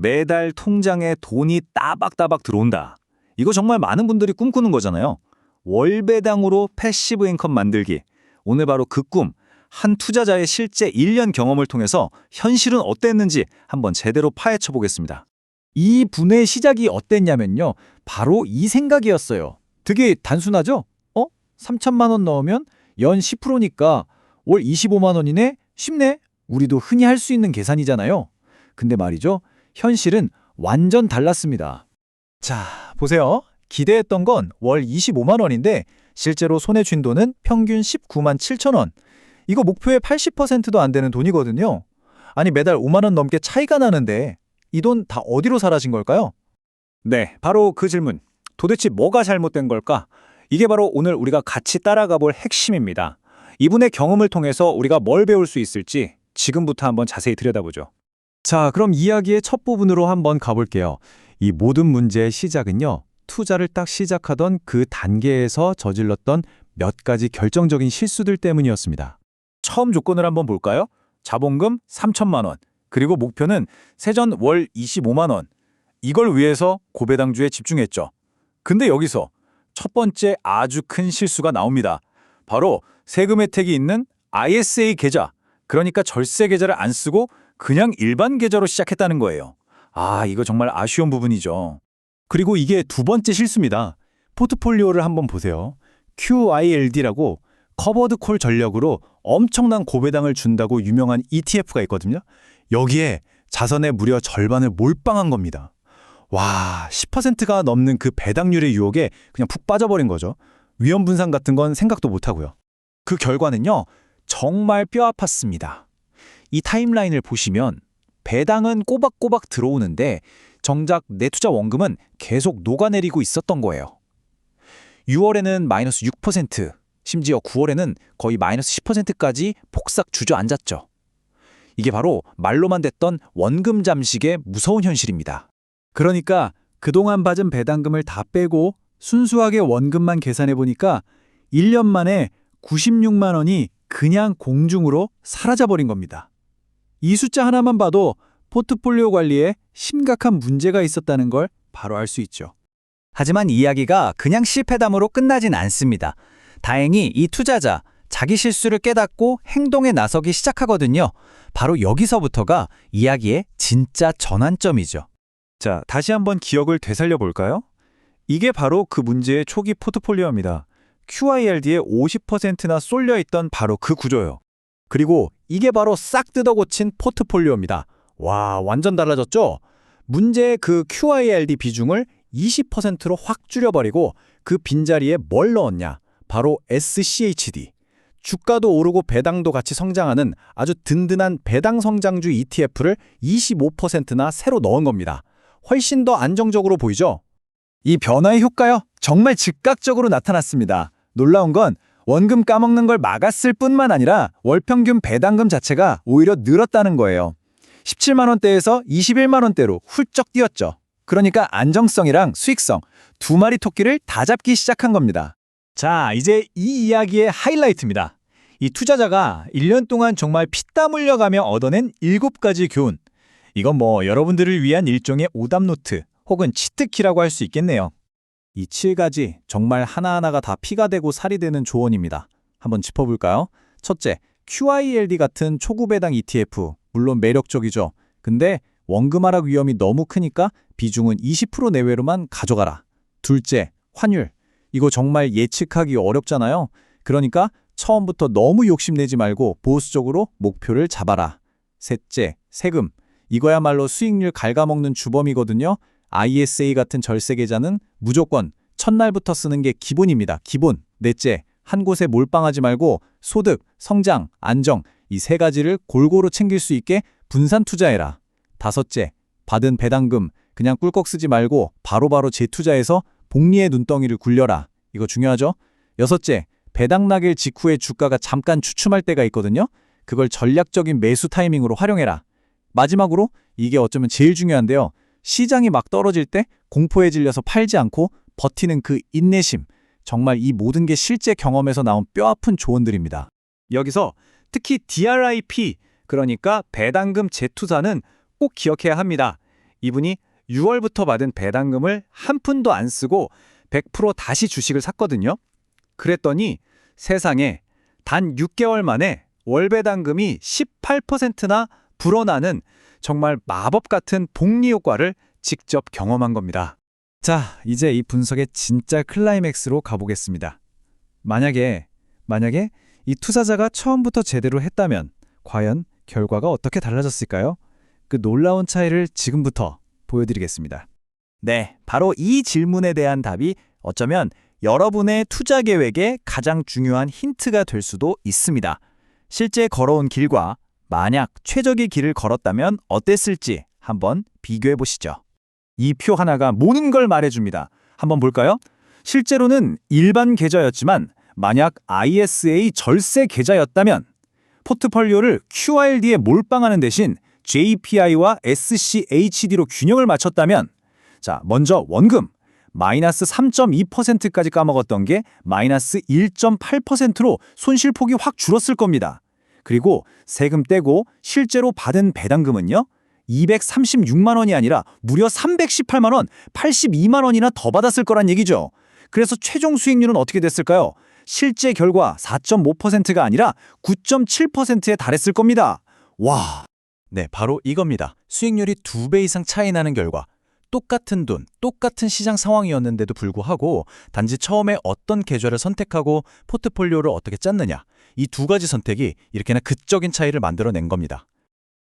매달 통장에 돈이 따박따박 들어온다. 이거 정말 많은 분들이 꿈꾸는 거잖아요. 월배당으로 패시브 인컴 만들기. 오늘 바로 그 꿈, 한 투자자의 실제 1년 경험을 통해서 현실은 어땠는지 한번 제대로 파헤쳐 보겠습니다. 이 분의 시작이 어땠냐면요. 바로 이 생각이었어요. 되게 단순하죠? 3천만 원 넣으면 연 10%니까 월 25만 원이네? 쉽네? 우리도 흔히 할 수 있는 계산이잖아요. 근데 말이죠. 현실은 완전 달랐습니다. 자, 보세요. 기대했던 건 월 25만 원인데 실제로 손에 쥔 돈은 평균 19만 7천 원. 이거 목표의 80%도 안 되는 돈이거든요. 아니 매달 5만 원 넘게 차이가 나는데 이 돈 다 어디로 사라진 걸까요? 네, 바로 그 질문. 도대체 뭐가 잘못된 걸까? 이게 바로 오늘 우리가 같이 따라가 볼 핵심입니다. 이분의 경험을 통해서 우리가 뭘 배울 수 있을지 지금부터 한번 자세히 들여다보죠. 자, 그럼 이야기의 첫 부분으로 한번 가볼게요. 이 모든 문제의 시작은요. 투자를 딱 시작하던 그 단계에서 저질렀던 몇 가지 결정적인 실수들 때문이었습니다. 처음 조건을 한번 볼까요? 자본금 3천만 원, 그리고 목표는 세전 월 25만 원. 이걸 위해서 고배당주에 집중했죠. 근데 여기서 첫 번째 아주 큰 실수가 나옵니다. 바로 세금 혜택이 있는 ISA 계좌, 그러니까 절세 계좌를 안 쓰고 그냥 일반 계좌로 시작했다는 거예요. 아, 이거 정말 아쉬운 부분이죠. 그리고 이게 두 번째 실수입니다. 포트폴리오를 한번 보세요. QILD라고 커버드 콜 전략으로 엄청난 고배당을 준다고 유명한 ETF가 있거든요. 여기에 자산의 무려 절반을 몰빵한 겁니다. 와, 10%가 넘는 그 배당률의 유혹에 그냥 푹 빠져버린 거죠. 위험 분산 같은 건 생각도 못하고요. 그 결과는요. 정말 뼈 아팠습니다. 이 타임라인을 보시면 배당은 꼬박꼬박 들어오는데 정작 내투자 원금은 계속 녹아내리고 있었던 거예요. 6월에는 마이너스 6%, 심지어 9월에는 거의 마이너스 10%까지 폭삭 주저앉았죠. 이게 바로 말로만 됐던 원금 잠식의 무서운 현실입니다. 그러니까 그동안 받은 배당금을 다 빼고 순수하게 원금만 계산해보니까 1년 만에 96만 원이 그냥 공중으로 사라져버린 겁니다. 이 숫자 하나만 봐도 포트폴리오 관리에 심각한 문제가 있었다는 걸 바로 알 수 있죠. 하지만 이야기가 그냥 실패담으로 끝나진 않습니다. 다행히 이 투자자, 자기 실수를 깨닫고 행동에 나서기 시작하거든요. 바로 여기서부터가 이야기의 진짜 전환점이죠. 자, 다시 한번 기억을 되살려 볼까요? 이게 바로 그 문제의 초기 포트폴리오입니다. QILD에 50%나 쏠려 있던 바로 그 구조예요. 그리고 이게 바로 싹 뜯어 고친 포트폴리오입니다. 와, 완전 달라졌죠? 문제의 그 QILD 비중을 20%로 확 줄여버리고 그 빈자리에 뭘 넣었냐? 바로 SCHD. 주가도 오르고 배당도 같이 성장하는 아주 든든한 배당 성장주 ETF를 25%나 새로 넣은 겁니다. 훨씬 더 안정적으로 보이죠? 이 변화의 효과요, 정말 즉각적으로 나타났습니다. 놀라운 건 원금 까먹는 걸 막았을 뿐만 아니라 월평균 배당금 자체가 오히려 늘었다는 거예요. 17만 원대에서 21만 원대로 훌쩍 뛰었죠. 그러니까 안정성이랑 수익성, 두 마리 토끼를 다 잡기 시작한 겁니다. 자, 이제 이 이야기의 하이라이트입니다. 이 투자자가 1년 동안 정말 피땀 흘려가며 얻어낸 7가지 교훈. 이건 뭐 여러분들을 위한 일종의 오답노트 혹은 치트키라고 할 수 있겠네요. 이 7가지 정말 하나하나가 다 피가 되고 살이 되는 조언입니다. 한번 짚어볼까요? 첫째, QILD 같은 초구배당 ETF, 물론 매력적이죠. 근데 원금 하락 위험이 너무 크니까 비중은 20% 내외로만 가져가라. 둘째, 환율. 이거 정말 예측하기 어렵잖아요. 그러니까 처음부터 너무 욕심내지 말고 보수적으로 목표를 잡아라. 셋째, 세금. 이거야말로 수익률 갉아먹는 주범이거든요. ISA 같은 절세 계좌는 무조건 첫날부터 쓰는 게 기본입니다. 기본. 넷째, 한 곳에 몰빵하지 말고 소득, 성장, 안정 이 세 가지를 골고루 챙길 수 있게 분산 투자해라. 다섯째, 받은 배당금 그냥 꿀꺽 쓰지 말고 바로바로 재투자해서 복리의 눈덩이를 굴려라. 이거 중요하죠? 여섯째, 배당 나길 직후에 주가가 잠깐 주춤할 때가 있거든요. 그걸 전략적인 매수 타이밍으로 활용해라. 마지막으로 이게 어쩌면 제일 중요한데요. 시장이 막 떨어질 때 공포에 질려서 팔지 않고 버티는 그 인내심. 정말 이 모든 게 실제 경험에서 나온 뼈아픈 조언들입니다. 여기서 특히 DRIP, 그러니까 배당금 재투자는 꼭 기억해야 합니다. 이분이 6월부터 받은 배당금을 한 푼도 안 쓰고 100% 다시 주식을 샀거든요. 그랬더니 세상에 단 6개월 만에 월 배당금이 18%나 불어나는 정말 마법 같은 복리 효과를 직접 경험한 겁니다. 자, 이제 이 분석의 진짜 클라이맥스로 가보겠습니다. 만약에 이 투자자가 처음부터 제대로 했다면 과연 결과가 어떻게 달라졌을까요? 그 놀라운 차이를 지금부터 보여드리겠습니다. 네, 바로 이 질문에 대한 답이 어쩌면 여러분의 투자 계획에 가장 중요한 힌트가 될 수도 있습니다. 실제 걸어온 길과 만약 최적의 길을 걸었다면 어땠을지 한번 비교해 보시죠. 이 표 하나가 모든 걸 말해줍니다. 한번 볼까요? 실제로는 일반 계좌였지만 만약 ISA 절세 계좌였다면 포트폴리오를 QRD에 몰빵하는 대신 JPI와 SCHD로 균형을 맞췄다면 자, 먼저 원금 마이너스 3.2%까지 까먹었던 게 마이너스 1.8%로 손실폭이 확 줄었을 겁니다. 그리고 세금 떼고 실제로 받은 배당금은요. 236만 원이 아니라 무려 318만 원, 82만 원이나 더 받았을 거란 얘기죠. 그래서 최종 수익률은 어떻게 됐을까요? 실제 결과 4.5%가 아니라 9.7%에 달했을 겁니다. 와! 네, 바로 이겁니다. 수익률이 2배 이상 차이 나는 결과. 똑같은 돈, 똑같은 시장 상황이었는데도 불구하고 단지 처음에 어떤 계좌를 선택하고 포트폴리오를 어떻게 짰느냐. 이 두 가지 선택이 이렇게나 극적인 차이를 만들어낸 겁니다.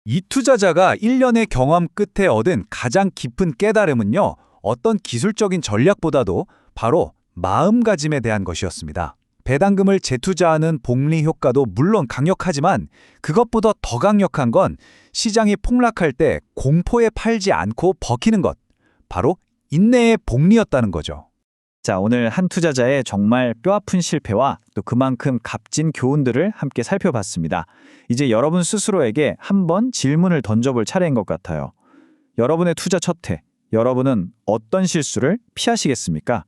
이 투자자가 1년의 경험 끝에 얻은 가장 깊은 깨달음은요. 어떤 기술적인 전략보다도 바로 마음가짐에 대한 것이었습니다. 배당금을 재투자하는 복리 효과도 물론 강력하지만 그것보다 더 강력한 건 시장이 폭락할 때 공포에 팔지 않고 버티는 것. 바로 인내의 복리였다는 거죠. 자, 오늘 한 투자자의 정말 뼈아픈 실패와 또 그만큼 값진 교훈들을 함께 살펴봤습니다. 이제 여러분 스스로에게 한번 질문을 던져볼 차례인 것 같아요. 여러분의 투자 첫 해, 여러분은 어떤 실수를 피하시겠습니까?